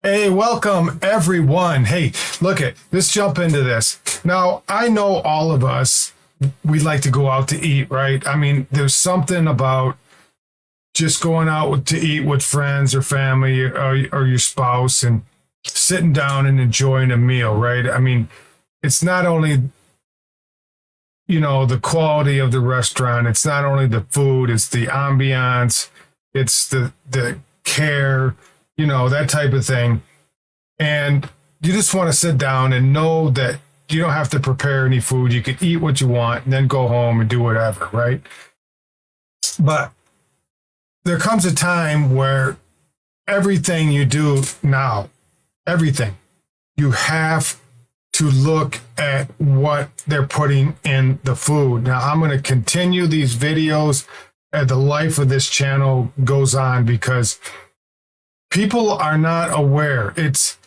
Hey, welcome everyone. Hey, let's jump into this. Now, I know all of us, we like to go out to eat, right? I mean, there's something about just going out to eat with friends or family or your spouse and sitting down and enjoying a meal, right? I mean, it's not only, the quality of the restaurant, it's not only the food, it's the ambiance, it's the care, that type of thing. And you just want to sit down and know that you don't have to prepare any food. You can eat what you want and then go home and do whatever, right? But there comes a time where everything you do now, everything, you have to look at what they're putting in the food. Now, I'm going to continue these videos as the life of this channel goes on because people are not aware. It's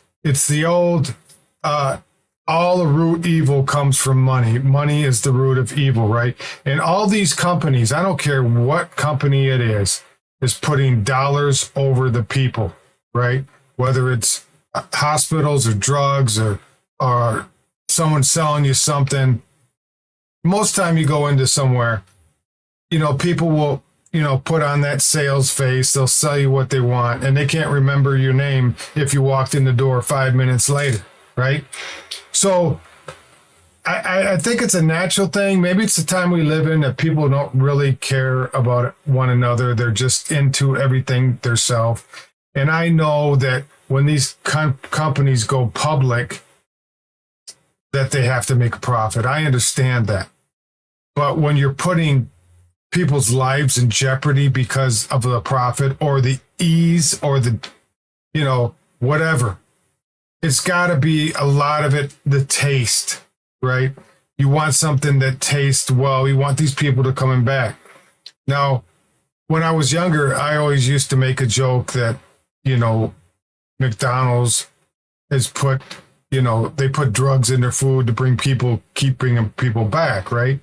the old, all the root evil comes from money. Money is the root of evil, right? And all these companies, I don't care what company it is putting dollars over the people, right? Whether it's hospitals or drugs or someone selling you something. Most time you go into somewhere, people will, put on that sales face. They'll sell you what they want and they can't remember your name if you walked in the door 5 minutes later, right? So I think it's a natural thing. Maybe it's the time we live in that people don't really care about one another. They're just into everything themselves. And I know that when these companies go public, that they have to make a profit. I understand that. But when you're putting people's lives in jeopardy because of the profit or the ease or the, whatever, it's got to be a lot of it, the taste, right? You want something that tastes well. You want these people to coming back. Now, when I was younger, I always used to make a joke that, McDonald's has put, they put drugs in their food to keep bringing people back, right?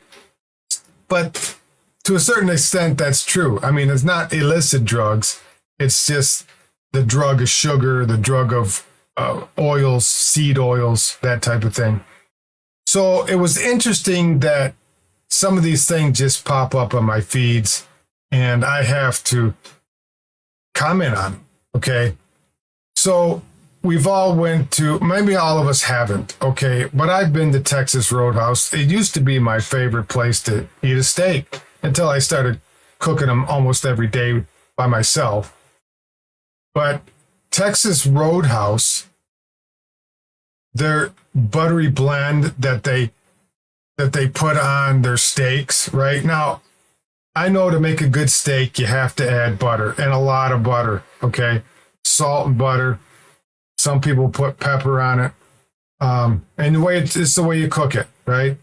But to a certain extent, that's true. I mean, it's not illicit drugs. It's just the drug of sugar, the drug of oils, seed oils, that type of thing. So it was interesting that some of these things just pop up on my feeds and I have to comment on them, okay? So we've all maybe all of us haven't, okay? But I've been to Texas Roadhouse. It used to be my favorite place to eat a steak until I started cooking them almost every day by myself. But Texas Roadhouse, their buttery blend that they put on their steaks, right? Now, I know to make a good steak, you have to add butter and a lot of butter, okay? Salt and butter. Some people put pepper on it. And it's the way you cook it, right?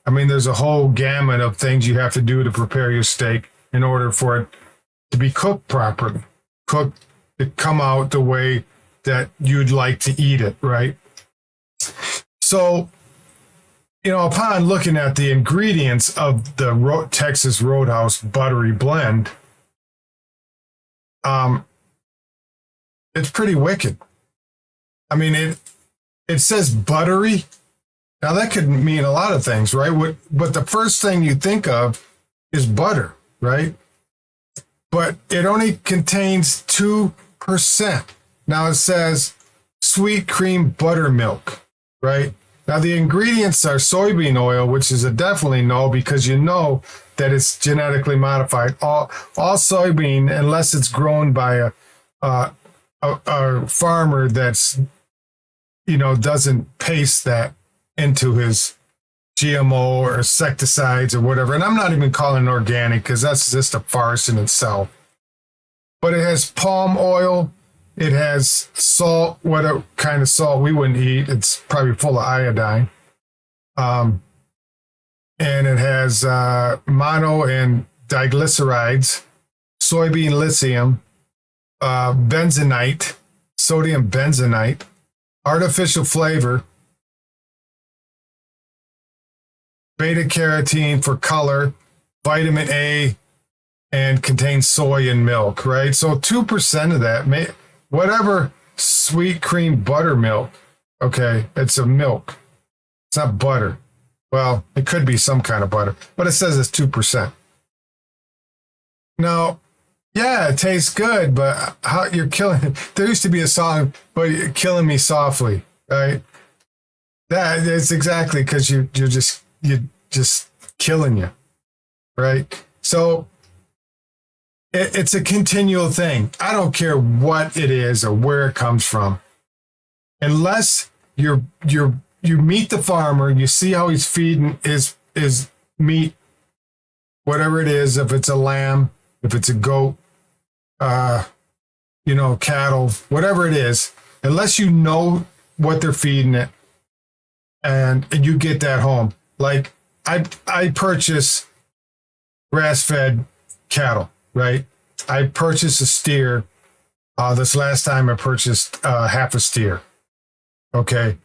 I mean, there's a whole gamut of things you have to do to prepare your steak in order for it to be cooked properly, to come out the way that you'd like to eat it, right? So, upon looking at the ingredients of the Texas Roadhouse buttery blend, it's pretty wicked. I mean, it says buttery. Now, that could mean a lot of things, right? But the first thing you think of is butter, right? But it only contains 2%. Now, it says sweet cream buttermilk, right? Now, the ingredients are soybean oil, which is a definitely no, because you know that it's genetically modified. All soybean, unless it's grown by a farmer that's, doesn't paste that into his GMO or insecticides or whatever. And I'm not even calling it organic because that's just a farce in itself. But it has palm oil. It has salt, whatever kind of salt we wouldn't eat. It's probably full of iodine. And it has mono and diglycerides, soybean lithium, benzenite, sodium benzenite, artificial flavor, beta carotene for color, vitamin A, and contains soy in milk, right? So 2% of that, whatever sweet cream buttermilk. Okay, it's a milk. It's not butter. Well, it could be some kind of butter, but it says it's 2%. Now, yeah, it tastes good, but how you're killing? There used to be a song, but you're killing me softly, right? That is exactly because you're just killing you, right? So it's a continual thing. I don't care what it is or where it comes from, unless you meet the farmer, you see how he's feeding his meat, whatever it is. If it's a lamb, if it's a goat, cattle, whatever it is, unless you know what they're feeding it, and you get that home. Like I purchase grass-fed cattle, right? I purchased a steer. This last time I purchased half a steer. Okay.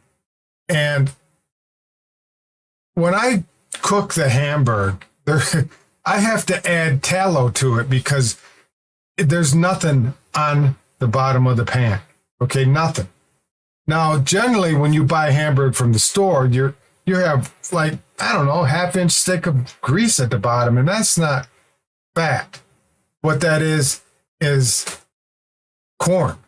And when I cook the hamburger, I have to add tallow to it because there's nothing on the bottom of the pan. Okay, nothing. Now, generally, when you buy hamburger from the store, you have like, I don't know, half-inch stick of grease at the bottom, and that's not fat. What that is corn.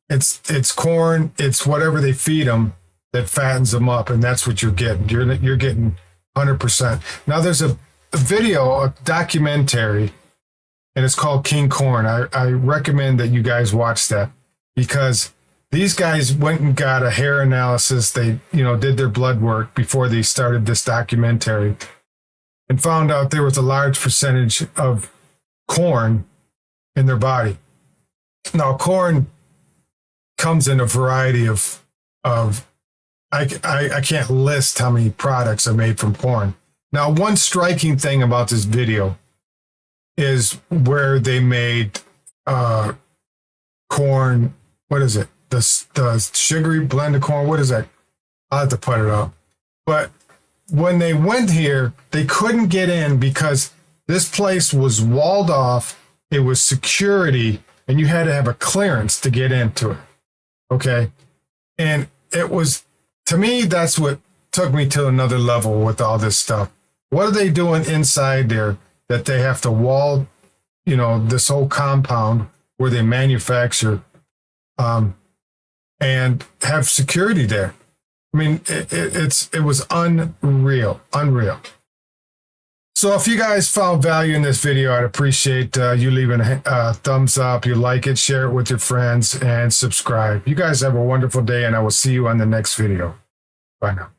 It's corn. It's whatever they feed them that fattens them up, and that's what you're getting. You're getting 100%. Now, there's a video, a documentary, and it's called King Corn. I recommend that you guys watch that because these guys went and got a hair analysis. They, did their blood work before they started this documentary and found out there was a large percentage of corn in their body. Now, corn comes in a variety of I can't list how many products are made from corn. Now, one striking thing about this video is where they made corn. What is it? The sugary blend of corn. What is that? I'll have to put it up. But when they went here, they couldn't get in because this place was walled off. It was security, and you had to have a clearance to get into it. Okay. And it was, to me, that's what took me to another level with all this stuff. What are they doing inside there that they have to wall, this whole compound where they manufacture, and have security there? I mean, it was unreal. So if you guys found value in this video, I'd appreciate you leaving a thumbs up. You like it, share it with your friends, and subscribe. You guys have a wonderful day, and I will see you on the next video. Bye now.